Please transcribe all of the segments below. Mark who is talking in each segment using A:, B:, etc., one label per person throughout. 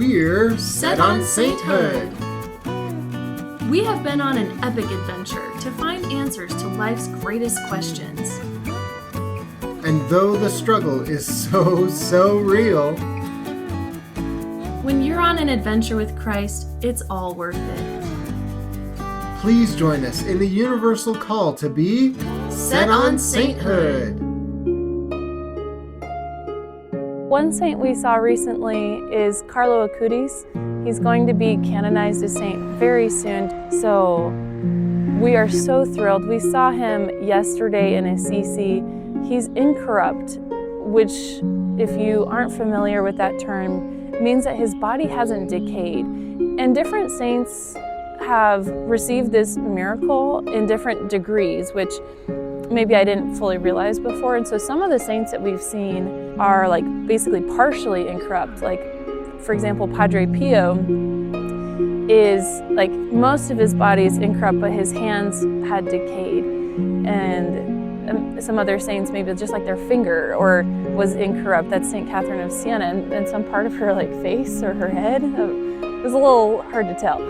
A: We're set on sainthood.
B: We have been on an epic adventure to find answers to life's greatest questions.
A: And though the struggle is so real,
B: when you're on an adventure with Christ, it's all worth it.
A: Please join us in the universal call to be set on sainthood.
C: One saint we saw recently is Carlo Acutis. He's going to be canonized as saint very soon, so we are so thrilled. We saw him yesterday in Assisi. He's incorrupt, which, if you aren't familiar with that term, means that his body hasn't decayed. And different saints have received this miracle in different degrees, which maybe I didn't fully realize before. And so some of the saints that we've seen are like basically partially incorrupt. Like, for example, Padre Pio is like, most of his body is incorrupt, but his hands had decayed. And some other saints, maybe just like their finger or was incorrupt. That's St. Catherine of Siena, and some part of her like face or her head. It was a little hard to tell.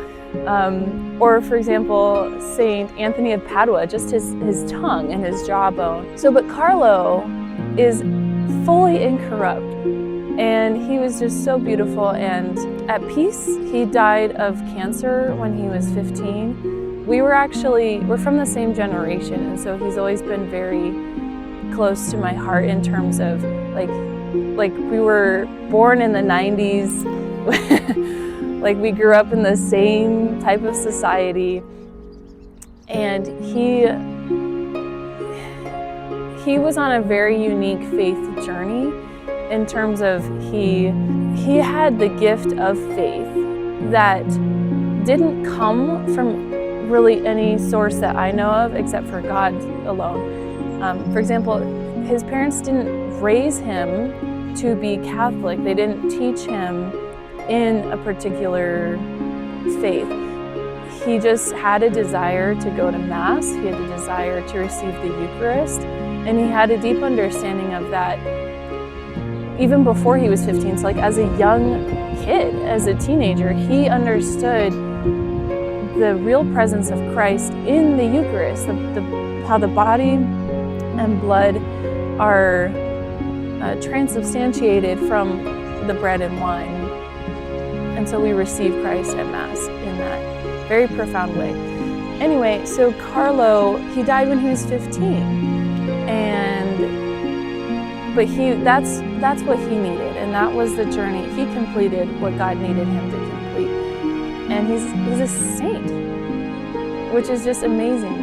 C: Or for example, St. Anthony of Padua, just his tongue and his jawbone. But Carlo is fully incorrupt, and he was just so beautiful and at peace. He died of cancer when he was 15. We're from the same generation, and so he's always been very close to my heart in terms of like we were born in the 90s. Like, we grew up in the same type of society, and he was on a very unique faith journey in terms of he had the gift of faith that didn't come from really any source that I know of except for God alone. For example, his parents didn't raise him to be Catholic. They didn't teach him in a particular faith. He just had a desire to go to Mass. He had a desire to receive the Eucharist, and he had a deep understanding of that even before he was 15. So like as a young kid, as a teenager, he understood the real presence of Christ in the Eucharist, how the body and blood are transubstantiated from the bread and wine. And so we receive Christ at Mass in that very profound way. Anyway, so Carlo, he died when he was 15. But that's what he needed, and that was the journey. He completed what God needed him to complete. And he's a saint, which is just amazing.